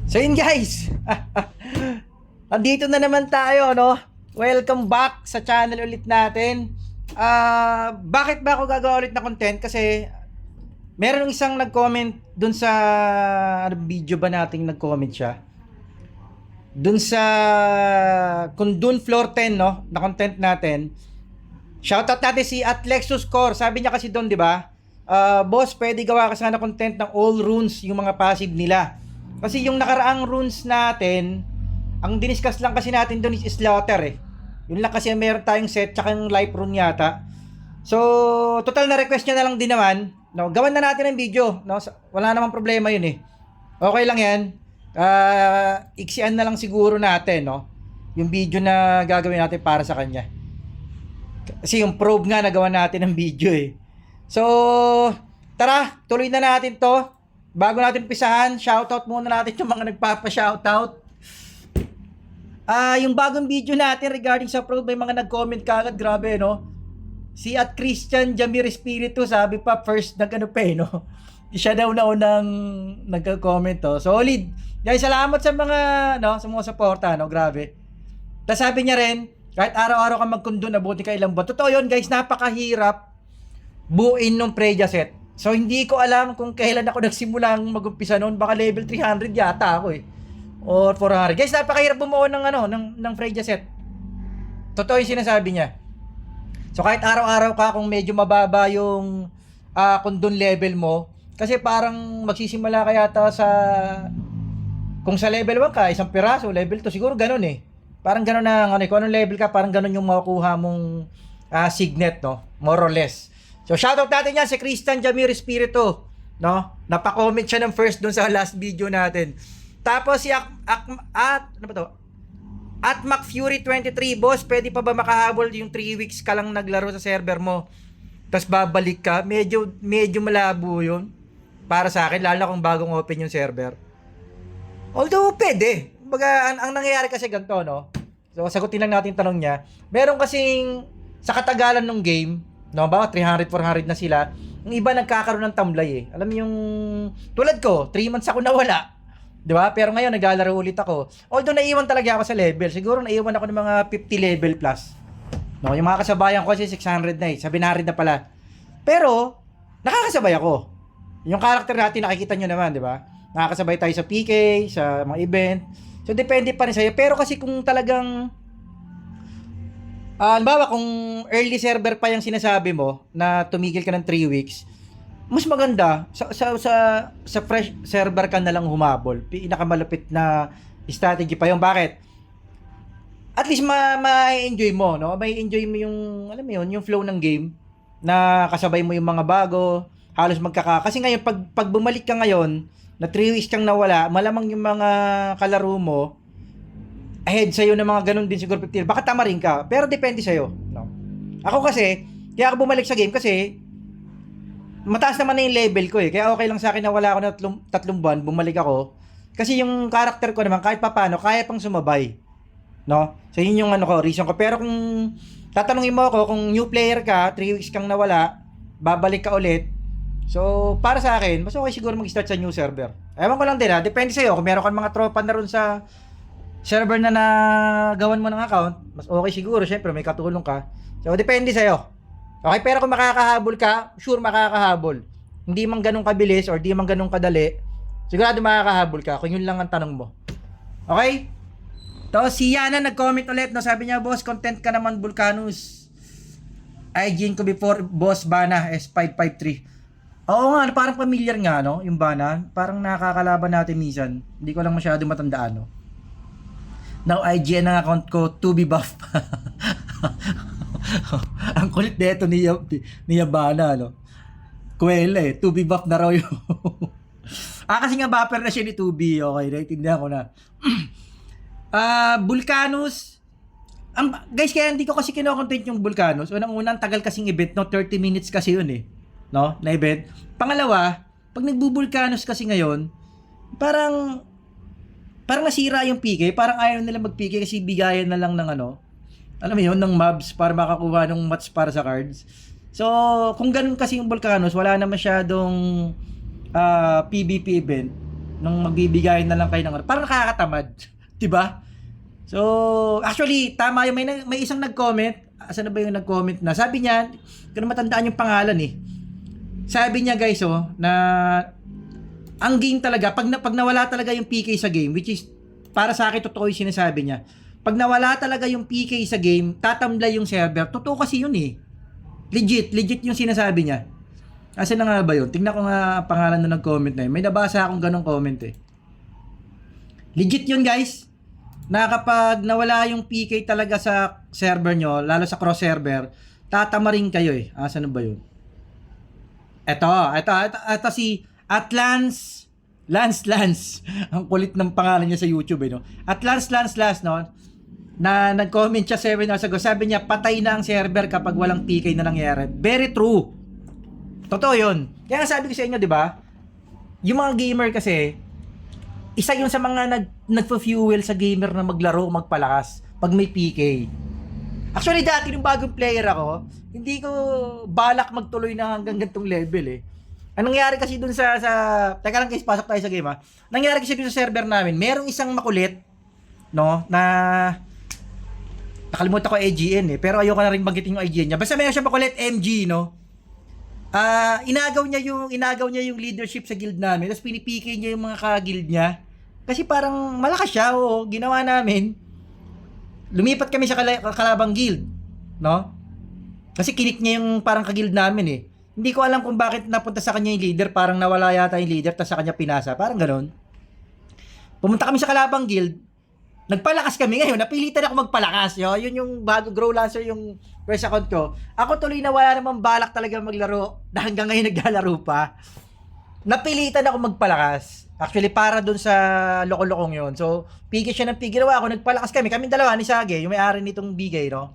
So yun guys, nandito na naman tayo, no? Welcome back sa channel ulit natin. Bakit ba ako gagawa ulit na content? Kasi meron isang nag-comment dun sa video ba nating nag-comment siya? Dun sa Kundun Floor 10, no? Na content natin. Shoutout natin si Atlexus Core. Sabi niya kasi doon, di ba? Boss, pwede gawa ka sana content ng all runes, yung mga passive nila. Kasi yung nakaraang runes natin, ang diniscuss lang kasi natin doon is slaughter eh. Yun lang kasi meron tayong set, tsaka yung life rune yata. So, total na request niya na lang din naman. No, gawan na natin ang video. No? Wala namang problema yun eh. Okay lang yan. Iksian na lang siguro natin, no? Yung video na gagawin natin para sa kanya. Kasi yung probe nga nagawa natin ng video eh. So, tara, tuloy na natin to. Bago natin pisahan, shoutout muna natin yung mga nagpapa-shoutout. Yung bagong video natin regarding sa probe, may mga nag-comment kagad, grabe, no? Si at Christian Jamir Espiritu, sabi pa, first nag-ano pa eh, no? Siya daw na unang nag-comment, to. Solid. Guys, salamat sa mga, no, sa mga suporta, no? Grabe. Tapos sabi niya rin, kahit araw-araw ka magkundon, nabuti ka ilang buwan. Totoo yun, guys, napakahirap buuin ng Preja set. So, hindi ko alam kung kailan ako nagsimulang mag-umpisa noon. Baka level 300 yata ako eh. Or 400. Guys, napakahirap bumuo ng, ng Freya set. Totoo yung sinasabi niya. So, kahit araw-araw ka, kung medyo mababa yung kundun level mo, kasi parang magsisimula ka yata sa, kung sa level 1 ka, isang piraso, level 2, siguro ganun eh. Parang ganun na, kung anong level ka, parang ganun yung makukuha mong signet, no? More or less. So, shoutout natin yan si Christian Jamir Espiritu, no? Napa-comment siya ng first dun sa last video natin. Tapos si ano ba to? At MacFury23, boss, pwede pa ba makahabol yung 3 weeks ka lang naglaro sa server mo? Tapos babalik ka? Medyo malabo yun. Para sa akin, lalo na kung bagong open yung server. Although, pwede. Baga, ang nangyayari kasi ganito, no? So, sagutin lang natin yung tanong niya. Meron kasing, sa katagalan ng game, no, ba 300, 400 na sila. Yung iba nagkakaroon ng tamlay eh. Alam mo yung tulad ko, 3 months ako nawala. 'Di ba? Pero ngayon naglalaro ulit ako. Although naiwan talaga ako sa level. Siguro naiwan ako ng mga 50 level plus. No, yung mga kasabayan ko kasi 600 na eh. 700 na pala. Pero nakakasabay ako. Yung character natin nakikita nyo naman, 'di ba? Nakakasabay tayo sa PK, sa mga event. So depende pa rin sa'yo. Pero kasi kung talagang halimbawa kung early server pa yung sinasabi mo na tumigil ka ng 3 weeks, mas maganda sa fresh server ka na lang humabol. Pinakamalapit na strategy pa yung bakit? At least ma-enjoy mo, no? May enjoy mo yung alam mo yun, yung flow ng game na kasabay mo yung mga bago, halos kasi ngayon pag bumalik ka ngayon na 3 weeks kang nawala, malamang yung mga kalaro mo ahead sa'yo ng mga ganun din siguro 50. Baka tama rin ka. Pero depende sa'yo. No? Ako kasi, kaya ako bumalik sa game kasi mataas naman na yung level ko eh. Kaya okay lang sa akin na wala ako na tatlong buwan, bumalik ako. Kasi yung character ko naman, kahit papano, kaya pang sumabay. No? So yun yung reason ko. Pero kung tatanungin mo ako, kung new player ka, 3 weeks kang nawala, babalik ka ulit. So, para sa akin, mas okay siguro mag-start sa new server. Ewan ko lang din depende sa'yo. Kung meron kang mga tropa na ron sa server na nagawan mo ng account, mas okay siguro. Syempre, may katulong ka. So, depende sa'yo. Okay, pero kung makakahabol ka, sure makakahabol. Hindi man ganun kabilis or di man ganun kadali, sigurado makakahabol ka kung yun lang ang tanong mo. Okay? To, si Yana nag-comment ulit, no? Sabi niya, boss, content ka naman, Vulcanus. IG ko before, boss, Bana, S553. Oo nga, parang familiar nga, no? Yung Bana. Parang nakakalaban natin minsan. Hindi ko lang masyado matandaan, no? Now, IGN ang account ko, to be buff. Ang kulit nito ni Yabana, no? Kuwela eh, to be buff na raw yun. Kasi nga buffer na siya ni 2B. Okay, naiintindihan ko na. Vulcanus. Guys, kaya hindi ko kasi kinokontent yung Vulcanus. Unang-unang tagal kasing event, no? 30 minutes kasi yun eh. No? Na event. Pangalawa, pag nagbu-Vulcanus kasi ngayon, parang nasira yung PK, parang ayaw nila mag-PK kasi bigayan na lang ng alam mo yun, ng mobs para makakuha ng mats para sa cards. So, kung ganun kasi yung Vulcanus, wala na masyadong PvP event. nung magbibigay na lang kayo ng oras. Parang nakakatamad. 'Di ba? So, actually, tama yung may isang nag-comment. Asan na ba yung nag-comment na? Sabi niya, hindi ko na matandaan yung pangalan eh. Sabi niya guys, na ang game talaga, pag nawala talaga yung PK sa game, which is, para sa akin, totoo yung sinasabi niya. Pag nawala talaga yung PK sa game, tatamlay yung server. Totoo kasi yun eh. Legit yung sinasabi niya. Asan na nga ba yun? Tingnan ko nga ang pangalan na nag-comment na yun. May nabasa akong ganong comment eh. Legit yun guys. Na kapag nawala yung PK talaga sa server nyo, lalo sa cross server, tatamarin kayo eh. Asan na ba yun? Ito si Lance. Ang kulit ng pangalan niya sa YouTube eh, no? Lance, no? Na nag-comment siya 7 hours ago. Sabi niya, patay na ang server kapag walang PK na nangyari. Very true. Totoo yun. Kaya sabi ko sa inyo, di ba? Yung mga gamer kasi, isa yun sa mga nagpo-fuel sa gamer na maglaro, magpalakas pag may PK. Actually, dati nung bagong player ako, hindi ko balak magtuloy na hanggang gantong level eh. Anong nangyari kasi dun sa teka lang guys, pasok tayo sa game ha. Nangyari kasi dun sa server namin, merong isang makulit, no, na nakalimutan ko IGN eh, pero ayoko na rin banggitin yung IGN niya. Basta meron siya makulit MG, no. Inagaw niya yung leadership sa guild namin, tapos pinipike niya yung mga ka-guild niya. Kasi parang malakas siya, oo, ginawa namin. Lumipat kami sa kalabang guild, no? Kasi kinik niya yung parang ka-guild namin eh. Hindi ko alam kung bakit napunta sa kanya yung leader, parang nawala yata yung leader, tapos sa kanya pinasa, parang ganoon. Pumunta kami sa kalabang guild, nagpalakas kami ngayon, napilitan ako magpalakas, yo. Yun yung bago Grow Lancer yung first account ko. Ako tuloy na wala namang balak talaga maglaro, na hanggang ngayon naglalaro pa. Napilitan ako magpalakas. Actually, para dun sa loko-lokong yun. So, pigil siya ng pigil. Ako, nagpalakas kami. Kaming dalawa ni Sage, yung may-ari nitong bigay, no?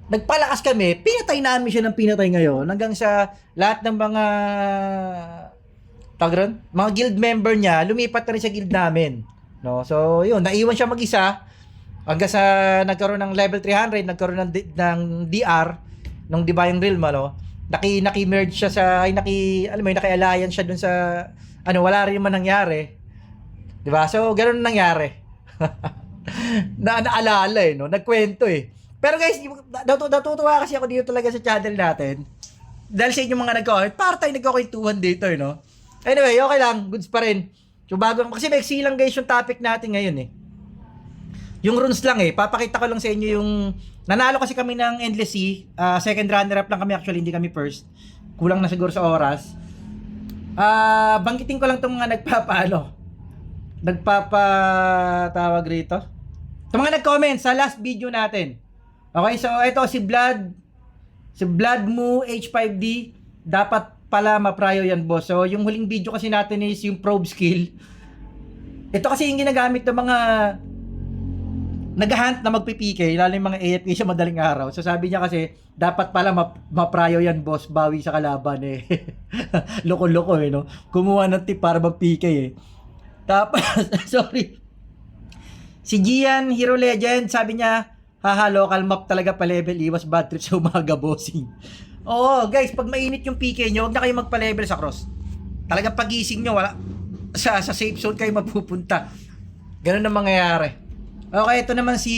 Nagpalakas kami. Pinatay namin siya ng pinatay ngayon. Hanggang sa lahat ng mga mga guild member niya, lumipat na rin sa guild namin. No? So, yun. Naiwan siya mag-isa. Hanggang sa nagkaroon ng level 300, nagkaroon ng DR, nung Divine Realm, no? Naki-merge siya sa, alam mo yun, naki-alliance siya dun sa, wala rin man nangyari. Diba? So, ganun nangyari. Naalala eh, no? Nagkwento eh. Pero guys, natutuwa kasi ako dito talaga sa channel natin. Dahil sa inyo mga nag-comment, para tayo nagkakwentuhan dito eh, no? Anyway, okay lang. Goods pa rin. So, kasi maiksi lang guys yung topic natin ngayon eh. Yung runes lang eh. Papakita ko lang sa inyo yung, nanalo kasi kami ng Endless Sea. Second runner-up lang kami actually, hindi kami first. Kulang na siguro sa oras. Banggitin ko lang itong mga nagpapatawag rito. Itong mga nag-comment sa last video natin. Okay, so ito si Bloodmoo H5D. Dapat pala maprayo yan, boss. So yung huling video kasi natin is yung probe skill. Ito kasi yung ginagamit ng mga nag-hunt na magpipike, lalo yung mga AFK sa madaling araw. So sabi niya kasi, dapat pala maprayo yan, boss, bawi sa kalaban eh. Loko-loko eh, no? Kumuha ng tip para magpike eh. Tapos, sorry. Si Gian Hero Legend, sabi niya, haha, local map talaga pa level, iwas bad trip sa umaga, bossing. Oo, guys, pag mainit yung PK nyo, huwag na kayo magpa-level sa cross. Talagang pagising nyo, wala, sa safe zone kayo mapupunta. Ganun ang mangyayari. Okay, ito naman si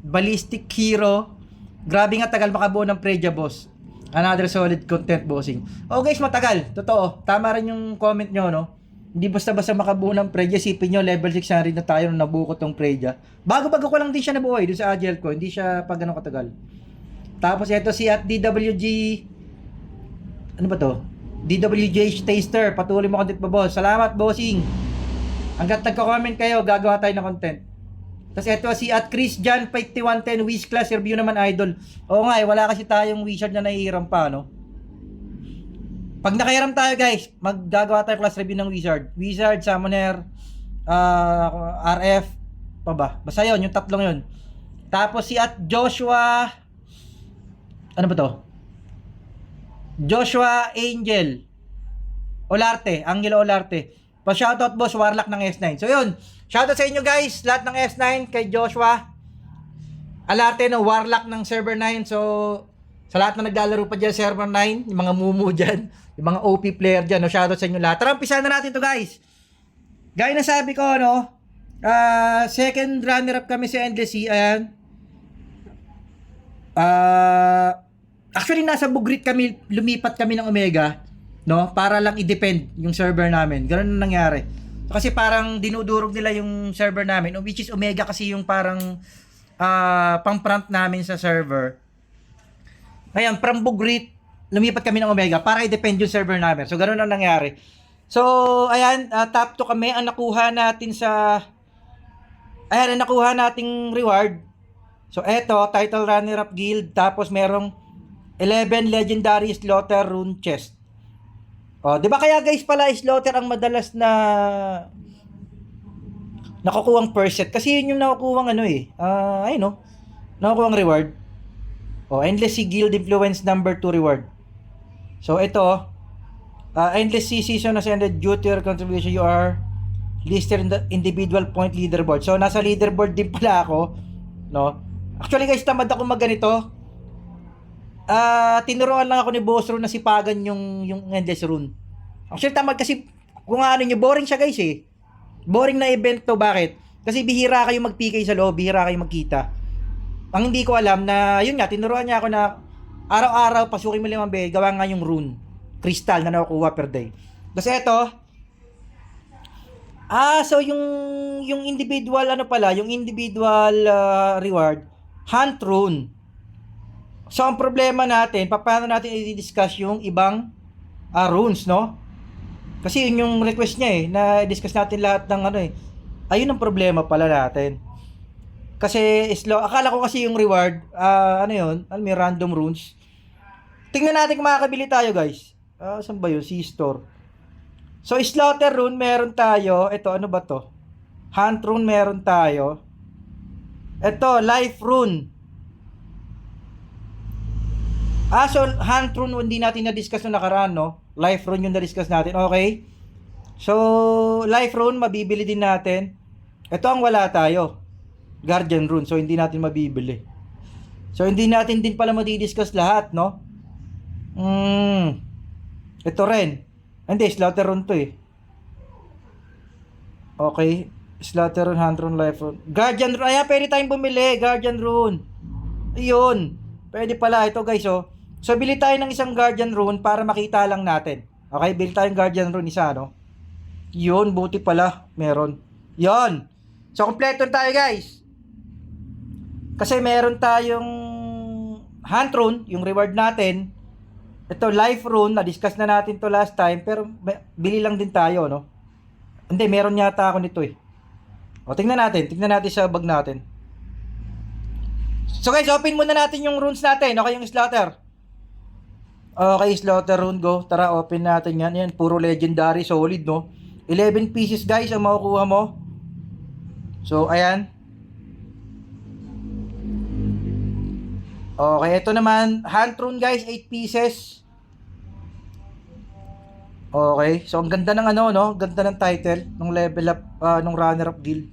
Ballistic Hero. Grabe nga tagal makabuo ng Preja, boss. Another solid content, bossing. Oh guys, matagal. Totoo. Tama rin yung comment nyo, no? Hindi basta-basta makabuo ng Preja. Sipin nyo, level 600 na tayo nung nabuo ko tong Preja. Bago-bago ko lang din siya nabuo doon sa Agile ko. Hindi siya pag ganun katagal. Tapos ito si at DWG. Ano ba to? DWG Taster. Patuloy mo content pa, boss. Salamat, bossing. Hanggat nagko-comment kayo, gagawa tayo ng content. Tapos ito si at Christian 5110 Wish Class review naman, idol. Oo nga, wala kasi tayong wizard na nahihiram pa, no? Pag nakahiram tayo, guys, maggagawa tayo class review ng wizard, summoner, RF, pa ba? Basta yun, yung tatlong yun. Tapos si at Joshua, ano ba to? Joshua Angel Olarte, Angelo Olarte. Pa-shoutout, boss, Warlock ng S9. So yun, shoutout sa inyo guys, lahat ng S9, kay Joshua Alarte, no, Warlock ng server 9. So sa lahat na naglalaro pa dyan server 9, yung mga mumu dyan, yung mga OP player dyan, no, shoutout sa inyo lahat. Tara, umpisahan na natin to, guys. Gaya na sabi ko, second runner-up kami sa Endless Sea, ayan. Actually, nasa Bugrit kami, lumipat kami ng Omega, no? Para lang i-depend yung server namin. Ganun ang nangyari. Kasi parang dinudurog nila yung server namin, which is Omega kasi yung parang pang-front namin sa server. Ayan, from Bugrit, lumipat kami ng Omega para i-depend yung server namin. So, ganun ang nangyari. So, ayan, top 2 kami. Ang nakuha natin ang nakuha nating reward. So, eto, title runner-up guild. Tapos, merong 11 legendary slaughter rune chest. O, di ba kaya guys pala, slaughter ang madalas na nakukuhang per set? Kasi yun yung nakukuhang nakukuhang reward. O, Endless Sea Guild Influence number 2 reward. So, ito, Endless Sea season has ended due to your contribution. You are listed in the individual point leaderboard. So, nasa leaderboard din pala ako, no? Actually, guys, tamad ako magganito. Tinuruan lang ako ni Boss Rune na sipagan yung Endless Rune. Actually, tamad kasi, kung ano nyo, boring siya, guys, eh. Boring na event to. Bakit? Kasi bihira kayo mag-PK sa loob, bihira kayo magkita. Ang hindi ko alam na, yun nga, tinuruan niya ako na araw-araw, pasukin mo 5 beses, gawa nga yung rune. Crystal na nakukuha per day. Kasi ito, so yung individual yung individual reward, hunt rune. So ang problema natin, paano natin i-discuss yung ibang runes, no? Kasi yun yung request niya na i-discuss natin lahat ng ayun ang problema pala natin. Kasi akala ko kasi yung reward, may random runes. Tingnan natin kung makakabili tayo, guys. Saan ba yun? C-Store. So, Slaughter Rune, meron tayo. Ito, ano ba to? Hunt Rune, meron tayo. Ito, Life Rune. So, Hunt Rune, hindi natin na-discuss nung nakaraan, no? Life Rune yung na-discuss natin. Okay. So, Life Rune, mabibili din natin. Ito ang wala tayo. Guardian Rune. So, hindi natin mabibili. So, hindi natin din pala madi-discuss lahat, no? Ito rin. Hindi, Slaughter Rune to eh. Okay. Slaughter Rune, Hunt Rune, Life Rune. Guardian Rune. Ayan, pwede tayong bumili. Guardian Rune. Ayun. Pwede pala. Ito guys, oh. So, bili tayo ng isang Guardian Rune para makita lang natin. Okay, bili tayong Guardian Rune isa, no? Yun, buti pala. Meron. Yun. So, kompleto tayo guys. Kasi meron tayong Hunt Rune, yung reward natin. Ito, Life Rune, na-discuss na natin to last time, pero bili lang din tayo, no? Hindi, meron yata ako nito eh. O, tingnan natin sa bag natin. So guys, open muna natin yung runes natin, okay, yung Slaughter. Okay, Slaughter Rune, go. Tara, open natin yan. Yan, puro legendary, solid, no? 11 pieces guys ang makukuha mo. So, ayan. Okay, ito naman, Hunt Rune guys, 8 pieces. Okay, so ang ganda ng ganda ng title, nung level up, nung runner up guild.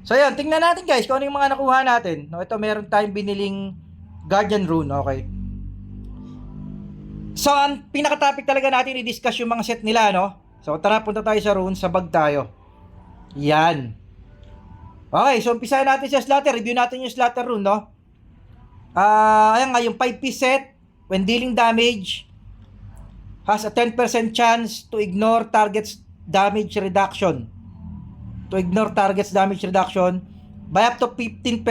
So ayan, tingnan natin guys kung ano yung mga nakuha natin. No, ito meron tayong biniling Guardian Rune, okay. So ang pinaka-topic talaga natin i-discuss yung mga set nila, no. So tara, punta tayo sa rune, sa bag tayo. Yan. Okay, so umpisahan natin sa Slaughter, review natin yung Slaughter Rune, no. Ayan nga, yung 5-piece set, when dealing damage, has a 10% chance to ignore target's damage reduction. To ignore target's damage reduction by up to 15%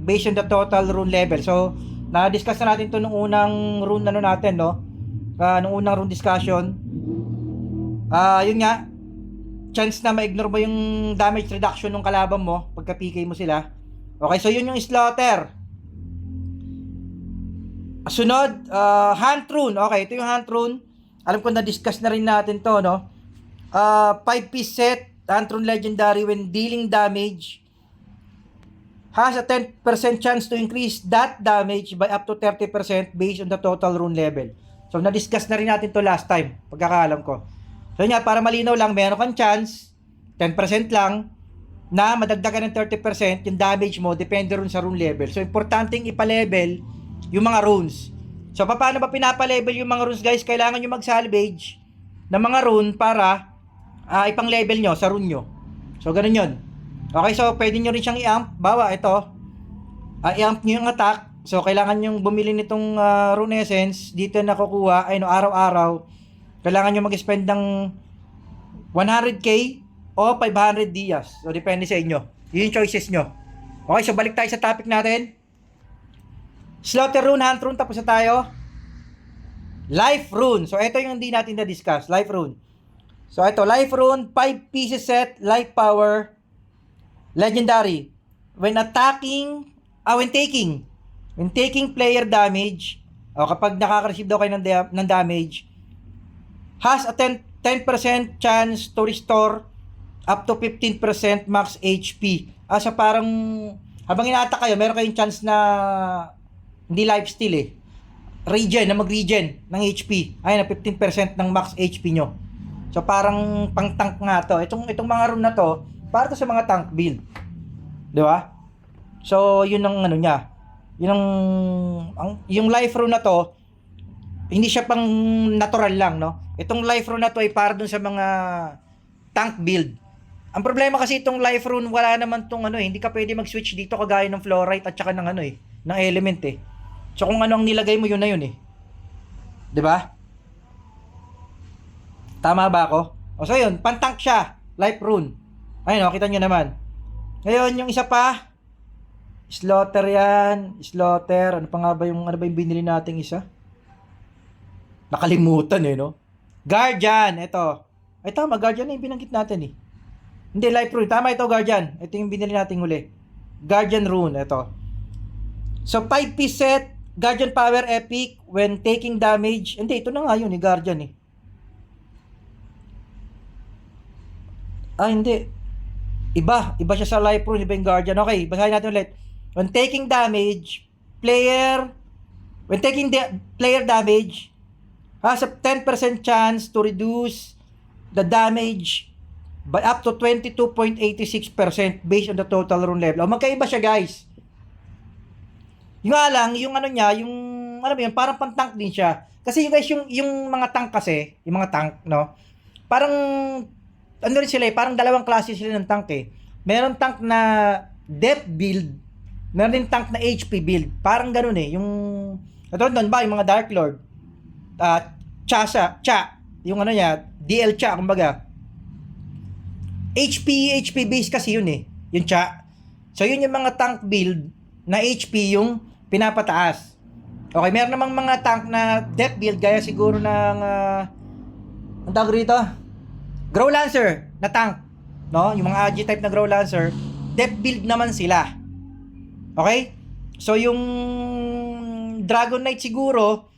based on the total rune level. So, na-discuss na natin ito nung unang rune natin, no? Nung unang rune discussion. Yun nga, chance na ma-ignore mo yung damage reduction ng kalaban mo pagka PK mo sila. Okay, so yun yung Slaughter. Sunod, Hunt Rune. Okay, ito yung Hunt Rune. Alam ko na-discuss na rin natin to, no? 5-piece set, Hunt Rune Legendary, when dealing damage, has a 10% chance to increase that damage by up to 30% based on the total rune level. So, na-discuss na rin natin to last time, pagkakaalam ko. So, yun nga, para malinaw lang, meron kang chance, 10% lang, na madagdagan ng 30% yung damage mo, depende rin sa rune level. So, importanteng ipa-level yung mga runes. So, paano ba pinapa-level yung mga runes, guys? Kailangan nyo mag-salvage ng mga rune para ipang level nyo sa rune nyo. So ganun yun. Okay, so pwede nyo rin siyang i-amp. Bawa, ito. I-amp nyo yung attack. So kailangan nyo bumili nitong rune essence. Dito nakukuha, araw-araw. Kailangan nyo mag-spend ng 100k o 500 dias. So depende sa inyo. Yun yung choices nyo. Okay, so balik tayo sa topic natin. Slaughter rune, hunt rune, tapos na tayo. Life rune. So ito yung hindi natin na-discuss. Life rune. So ito, life rune, 5 pieces set, life power, legendary. When taking player damage, o kapag nakaka-receive daw kayo ng damage, has a 10% chance to restore up to 15% max HP. So parang, habang ina-attack kayo, meron kayong chance na hindi lifesteal na mag-regen ng HP. Ayun na 15% ng max HP nyo. So parang pang-tank nga to. Itong mga rune na to, para to sa mga tank build. 'Di ba? So yun ang ano niya. Yung life rune na to, hindi siya pang natural lang, no? Itong life rune na to ay para dun sa mga tank build. Ang problema kasi itong life rune, wala naman tong hindi ka pwede mag-switch dito kagaya ng fluorite at saka ng ng element So kung ano ang nilagay mo, yun na yun 'Di ba? Tama ba ako? So yun, pantank siya. Life rune. Ayun, kita nyo naman. Ngayon, yung isa pa, slaughter yan. Slaughter. Ano ba yung binili nating isa? Nakalimutan no? Guardian. Ito. Ay tama, Guardian na yung binanggit natin Hindi, life rune. Tama ito, Guardian. Ito yung binili nating uli. Guardian rune. Ito. So, 5-piece set. Guardian power epic when taking damage. Hindi, ito na nga yun Guardian hindi. Iba siya sa life rune, iba yung Guardian. Okay, basahin natin ulit. When taking player damage has a 10% chance to reduce the damage by up to 22.86% based on the total rune level. Magkaiba siya, guys. Yung nga lang, yung parang pang-tank din siya. Kasi guys, yung mga tank kasi, yung mga tank, no? Parang rin sila parang dalawang klase sila ng tank Meron tank na depth build, meron din tank na HP build. Parang ganoon yung doon ba yung mga Dark Lord, yung niya, DL Cha kumbaga. HP base kasi yun yung Cha. So yun yung mga tank build na HP yung pinapataas. Okay, meron namang mga tank na depth build gaya siguro ng ang tawag rito, Grow Lancer na tank, no? Yung mga AG type na Grow Lancer, depth build naman sila. Okay? So yung Dragon Knight siguro,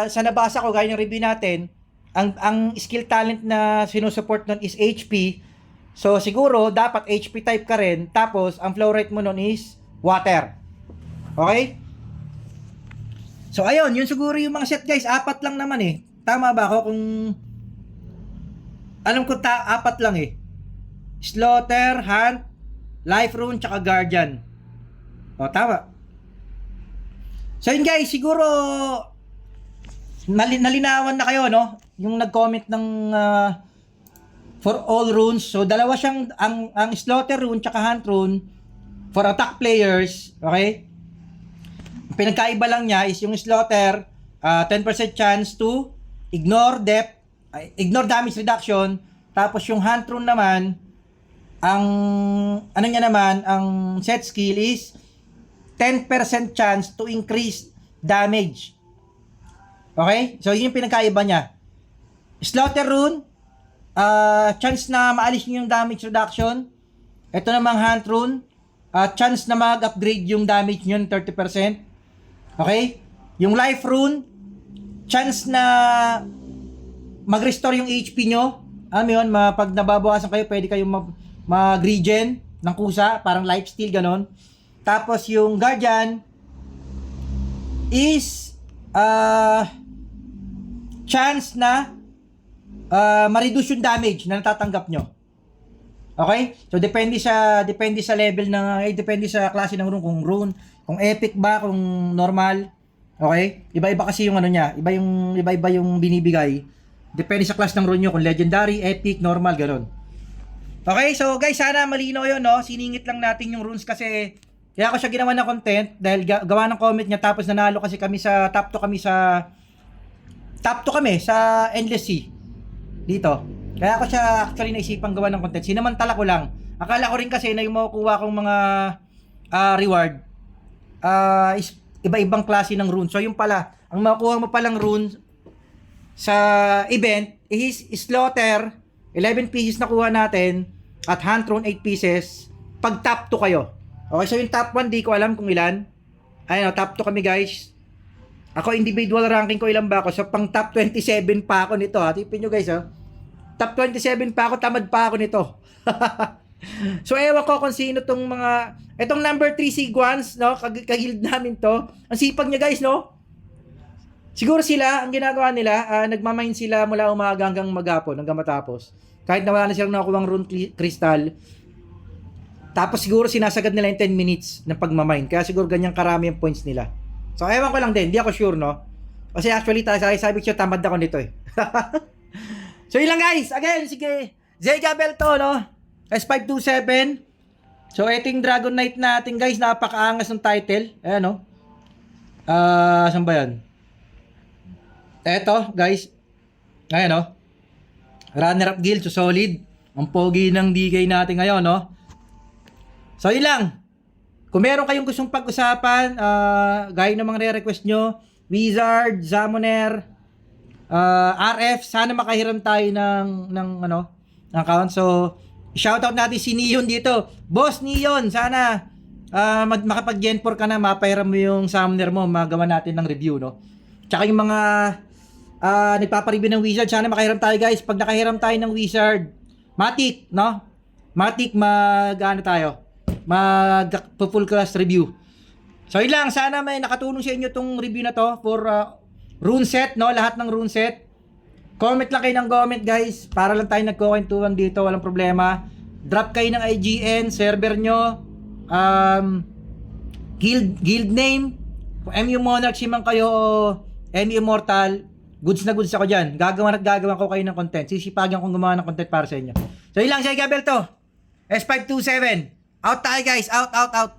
sa nabasa ko gaya ng review natin, ang skill talent na sinusupport nun is HP. So siguro dapat HP type ka rin, tapos ang flow rate mo nun is water. Okay? So ayun, yun siguro yung mga set, guys. 4 lang naman Tama ba ako kung alam ko 4 lang Slaughter, Hunt, Life Rune, tsaka Guardian. Tama. So yun, guys, siguro nalinawan na kayo, no? Yung nag-comment ng for all runes. So dalawa siyang ang Slaughter Rune tsaka Hunt Rune for attack players, okay? Ang pinagkaiba lang niya is yung Slaughter, 10% chance to ignore damage reduction. Tapos yung Hunt Rune naman, ang ang set skill is 10% chance to increase damage. Okay? So yun yung pinagkaiba niya. Slaughter Rune, chance na maalis niyo yung damage reduction. Ito namang Hunt Rune, chance na mag-upgrade yung damage niyo ng 30%. Okay? Yung Life Rune, chance na mag-restore yung HP nyo. Yun, pag nababawasan kayo, pwede kayong mag-regen ng kusa, parang lifesteal, ganon. Tapos yung Guardian is chance na ma-reduce yung damage na natatanggap nyo. Okay? So depende sa level depende sa klase ng rune, kung epic ba, kung normal. Okay? Iba-iba kasi yung niya, iba-iba yung binibigay. Depende sa class ng rune nyo, kung legendary, epic, normal, ganun. Okay, so guys, sana malinaw yun, no? Siningit lang natin yung runes kasi kaya ako siya ginawa ng content dahil gawa ng comment niya tapos nanalo kasi kami sa top 2 kami sa Endless Sea dito. Kaya ako siya actually naisipang gawa ng content. Sinamantala ko lang. Akala ko rin kasi na yung makukuha kong mga reward is iba-ibang klase ng rune. So yung pala, ang makukuha mo palang rune sa event is slaughter 11 pieces na kuha natin at hand throne 8 pieces pag top 2 kayo. Okay, so yung top 1 di ko alam kung ilan. Ayun, top 2 kami guys. Ako individual ranking ko ilan ba ako. So pang top 27 pa ako nito ha. Tipin nyo guys ha. Top 27 pa ako, tamad pa ako nito. So ewan ko kung sino tong mga etong number 3 Siguans, no? Kagild namin to. Ang sipag niya guys, no? Siguro sila, ang ginagawa nila, nagmamine sila mula umaga hanggang maghapon, hanggang matapos. Kahit na wala na silang nakuha ng rune crystal. Tapos siguro sinasagad nila yung 10 minutes ng pagmamine. Kaya siguro ganyang karami yung points nila. So ewan ko lang din, hindi ako sure, no? Kasi actually, sabi ko tamad ako nito eh. So yun lang guys, again, sige. Zega Belto, no? S527. So ito yung Dragon Knight natin guys, napakaangas ng title. Ayan, no? Saan ba yan? Eto guys. Ayan, no? Runner up guild, so solid. Ang pogi ng DK natin ngayon, no? So yun lang. Kung meron kayong gustong pag-usapan, gaya ng mga re-request nyo, Wizard, Zamoner, RF, sana makahiram tayo ng account. So shoutout natin si Neon dito. Boss Neon, sana makapag-Gen 4 ka na, mapahiram mo yung summoner mo, magawa natin ng review, no? Tsaka yung mga nagpapareview ng Wizard, sana makahiram tayo guys. Pag nakahiram tayo ng Wizard, Matic, no? Matic, full class review. So yun lang, sana may nakatulong sa inyo tong review na to for rune set, no? Lahat ng rune set. Comment lang kayo ng comment guys, para lang tayo nagkukwentuhan dito, walang problema. Drop kayo ng IGN, server nyo, guild name, kung MU Monarch man kayo o MU Immortal, goods na goods ako dyan. Gagawa ko kayo ng content. Sisipagan kong gumawa ng content para sa inyo. So yun lang, Zega Belto, S527. Out tayo guys, out.